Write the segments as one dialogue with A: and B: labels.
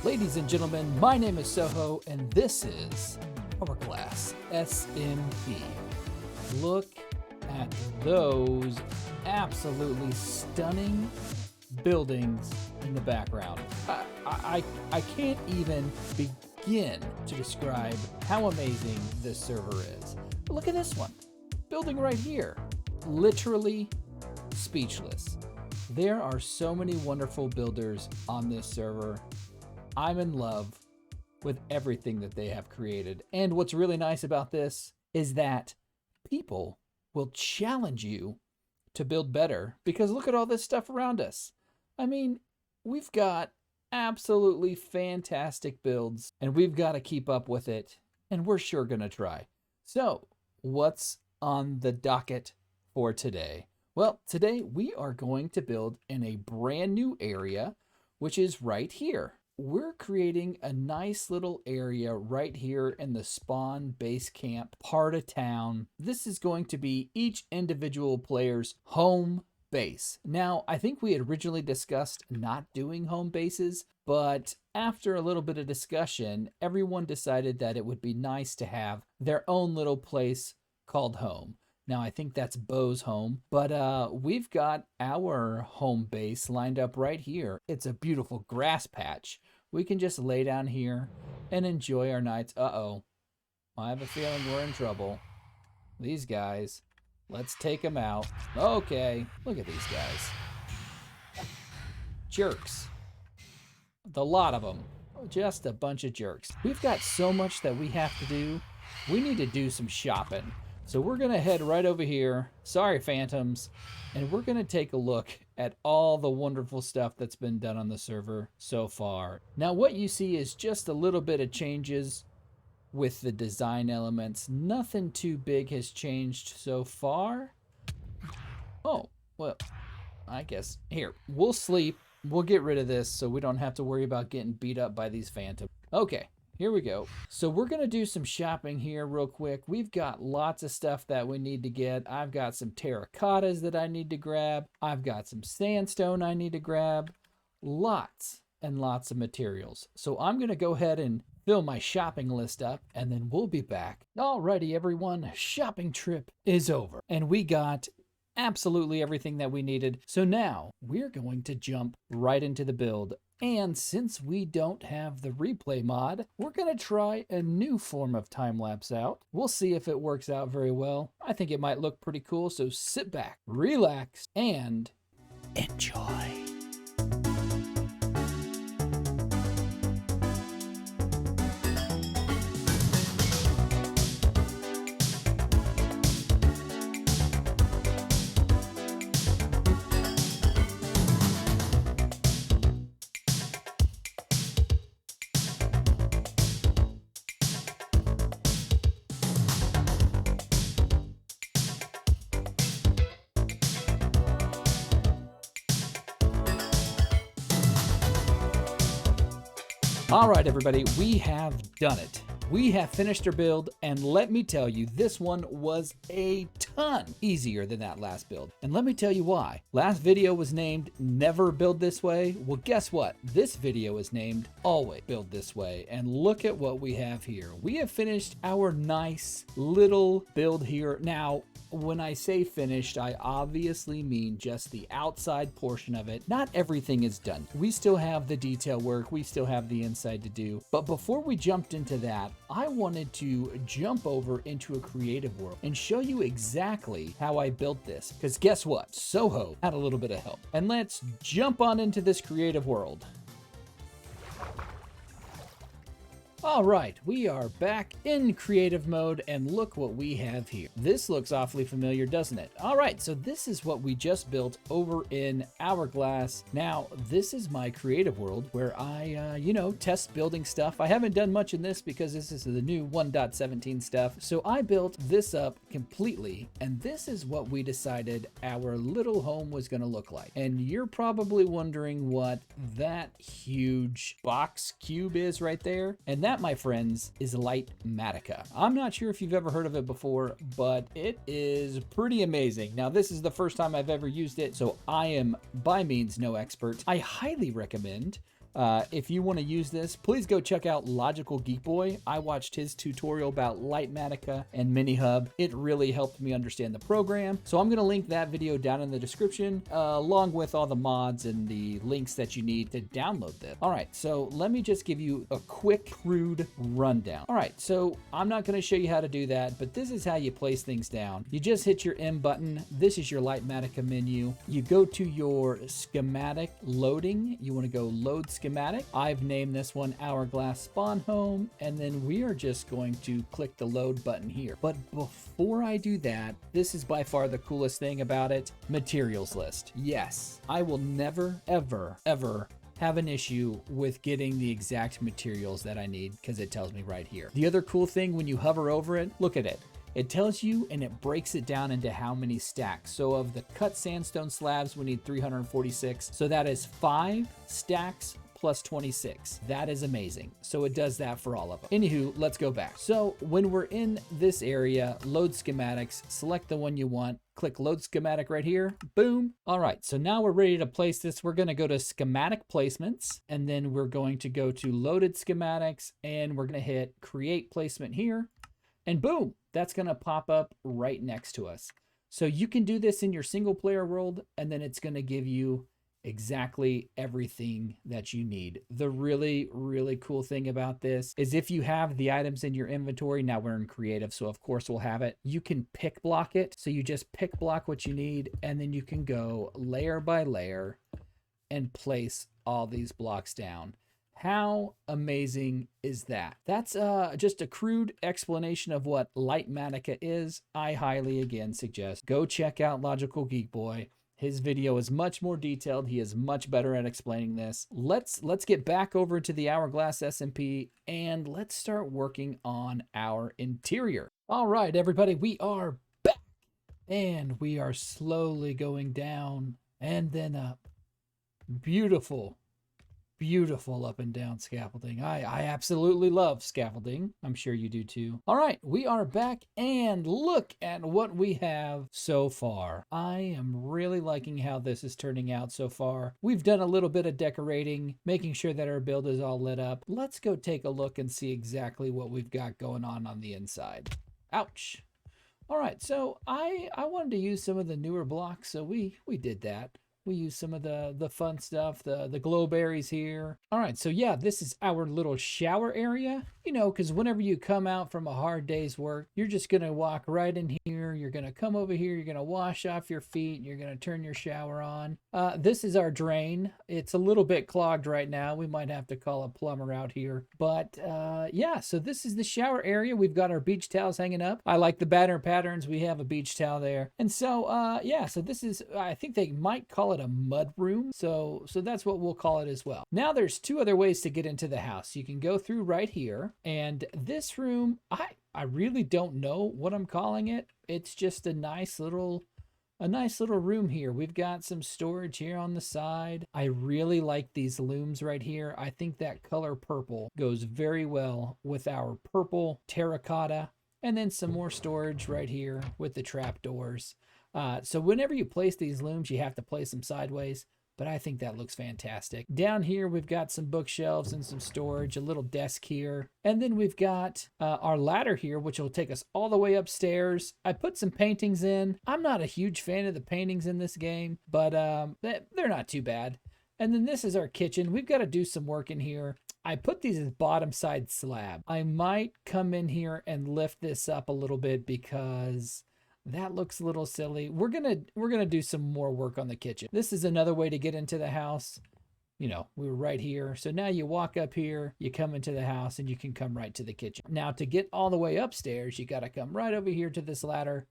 A: Ladies and gentlemen, my name is Soho, and this is Hourglass SMP. Look at those absolutely stunning buildings in the background. I can't even begin to describe how amazing this server is. But look at this one, building right here. Literally speechless. There are so many wonderful builders on this server. I'm in love with everything that they have created. And what's really nice about this is that people will challenge you to build better, because look at all this stuff around us. I mean, we've got absolutely fantastic builds and we've got to keep up with it, and we're sure going to try. So what's on the docket for today? Well, today we are going to build in a brand new area, which is right here. We're creating a nice little area right here in the spawn base camp part of town. This is going to be each individual player's home base. Now, I think we had originally discussed not doing home bases, but after a little bit of discussion, everyone decided that it would be nice to have their own little place called home. Now, I think that's Bo's home, but we've got our home base lined up right here. It's a beautiful grass patch. We can just lay down here and enjoy our nights. Uh-oh. I have a feeling we're in trouble. These guys, let's take them out. Okay, look at these guys. Jerks. The lot of them. Just a bunch of jerks. We've got so much that we have to do. We need to do some shopping. So we're going to head right over here. Sorry, Phantoms. And we're going to take a look at all the wonderful stuff that's been done on the server so far. Now, what you see is just a little bit of changes with the design elements. Nothing too big has changed so far. Oh, well, I guess here, we'll sleep. We'll get rid of this so we don't have to worry about getting beat up by these Phantoms. Okay. Here we go. So we're going to do some shopping here real quick. We've got lots of stuff that we need to get. I've got some terracottas that I need to grab. I've got some sandstone I need to grab. Lots and lots of materials. So I'm going to go ahead and fill my shopping list up, and then we'll be back. Alrighty, everyone. Shopping trip is over, and we got absolutely everything that we needed. So now we're going to jump right into the build. And since we don't have the replay mod, we're going to try a new form of time-lapse out. We'll see if it works out very well. I think it might look pretty cool, so sit back, relax, and enjoy. All right, everybody, we have done it. We have finished our build, and let me tell you, this one was a ton easier than that last build. And let me tell you why. Last video was named Never Build This Way. Well, guess what? This video is named Always Build This Way. And look at what we have here. We have finished our nice little build here. Now, when I say finished, I obviously mean just the outside portion of it. Not everything is done. We still have the detail work. We still have the inside to do. But before we jumped into that, I wanted to jump over into a creative world and show you exactly how I built this. Because guess what? Soho had a little bit of help. And let's jump on into this creative world. All right, we are back in creative mode, and look what we have here. This looks awfully familiar, doesn't it? All right, so this is what we just built over in Hourglass. Now, this is my creative world where I, test building stuff. I haven't done much in this because this is the new 1.17 stuff. So I built this up completely, and this is what we decided our little home was going to look like. And you're probably wondering what that huge box cube is right there. And that, my friends, is Litematica. I'm not sure if you've ever heard of it before, but it is pretty amazing. Now, this is the first time I've ever used it, so I am by means no expert. I highly recommend If you want to use this, please go check out LogicalGeekBoy. I watched his tutorial about Litematica and MinHub. It really helped me understand the program. So I'm going to link that video down in the description, along with all the mods and the links that you need to download this. All right, so let me just give you a quick, crude rundown. All right, so I'm not going to show you how to do that, but this is how you place things down. You just hit your M button. This is your Litematica menu. You go to your schematic loading. You want to go load schematic. I've named this one Hourglass Spawn Home, and then we are just going to click the load button here. But before I do that, this is by far the coolest thing about it, materials list. Yes, I will never, ever, ever have an issue with getting the exact materials that I need because it tells me right here. The other cool thing when you hover over it, look at it. It tells you and it breaks it down into how many stacks. So of the cut sandstone slabs, we need 346. So that is 5 stacks plus 26. That is amazing. So it does that for all of them. Anywho, let's go back. So when we're in this area, load schematics, select the one you want, click load schematic right here, boom. All right, so now we're ready to place this. We're gonna go to schematic placements, and then we're going to go to loaded schematics, and we're gonna hit create placement here, and boom, that's gonna pop up right next to us. So you can do this in your single player world, and then it's gonna give you exactly everything that you need. The really, really cool thing about this is if you have the items in your inventory, now we're in creative, so of course we'll have it. You can pick block it. So you just pick block what you need, and then you can go layer by layer and place all these blocks down. How amazing is that? That's just a crude explanation of what Litematica is. I highly, again, suggest go check out LogicalGeekBoy. His video is much more detailed. He is much better at explaining this. Let's get back over to the Hourglass SMP and let's start working on our interior. All right, everybody, we are back and we are slowly going down and then up. Beautiful. Beautiful up and down scaffolding. I absolutely love scaffolding. I'm sure you do too. All right, we are back and look at what we have so far. I am really liking how this is turning out so far. We've done a little bit of decorating, making sure that our build is all lit up. Let's go take a look and see exactly what we've got going on the inside. Ouch. All right, so I wanted to use some of the newer blocks, so we did that. We use some of the fun stuff, the glow berries here. All right, so yeah, this is our little shower area. You know, because whenever you come out from a hard day's work, you're just gonna walk right in here. You're gonna come over here. You're gonna wash off your feet. You're gonna turn your shower on. This is our drain. It's a little bit clogged right now. We might have to call a plumber out here. But yeah, so this is the shower area. We've got our beach towels hanging up. I like the banner patterns. We have a beach towel there. And so yeah, so this is, I think they might call it a mud room. So that's what we'll call it as well. Now there's 2 other ways to get into the house. You can go through right here, and this room, I really don't know what I'm calling it. It's just a nice little room here. We've got some storage here on the side. I really like these looms right here. I think that color purple goes very well with our purple terracotta, and then some more storage right here with the trap doors. So whenever you place these looms, you have to place them sideways, but I think that looks fantastic. Down here, we've got some bookshelves and some storage, a little desk here. And then we've got our ladder here, which will take us all the way upstairs. I put some paintings in. I'm not a huge fan of the paintings in this game, but they're not too bad. And then this is our kitchen. We've got to do some work in here. I put these as bottom side slab. I might come in here and lift this up a little bit because that looks a little silly. We're gonna do some more work on the kitchen. This is another way to get into the house. You know, we were right here. So now you walk up here, you come into the house, and you can come right to the kitchen. Now to get all the way upstairs, you gotta come right over here to this ladder,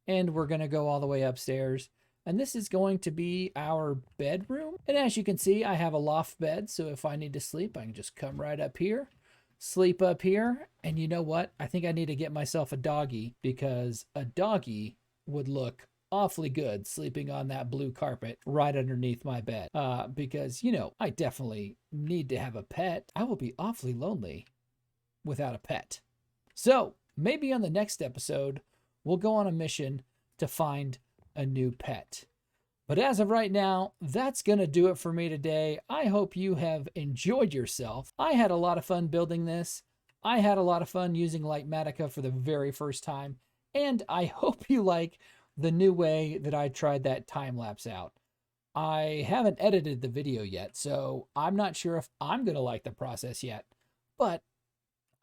A: and we're gonna go all the way upstairs. And this is going to be our bedroom. And as you can see, I have a loft bed, so if I need to sleep, I can just come right up here, sleep up here. And you know what? I think I need to get myself a doggy, because a doggy would look awfully good sleeping on that blue carpet right underneath my bed. Because, you know, I definitely need to have a pet. I will be awfully lonely without a pet. So maybe on the next episode, we'll go on a mission to find a new pet. But as of right now, that's going to do it for me today. I hope you have enjoyed yourself. I had a lot of fun building this. I had a lot of fun using Litematica for the very first time. And I hope you like the new way that I tried that time lapse out. I haven't edited the video yet, so I'm not sure if I'm going to like the process yet. But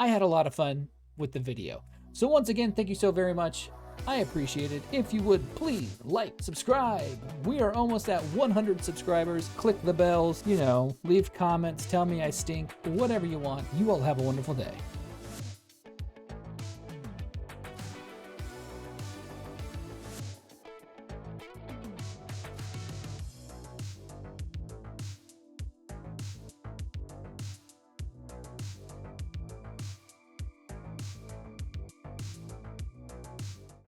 A: I had a lot of fun with the video. So once again, thank you so very much. I appreciate it. If you would, please like, subscribe. We are almost at 100 subscribers. Click the bells, leave comments, tell me I stink, whatever you want. You all have a wonderful day.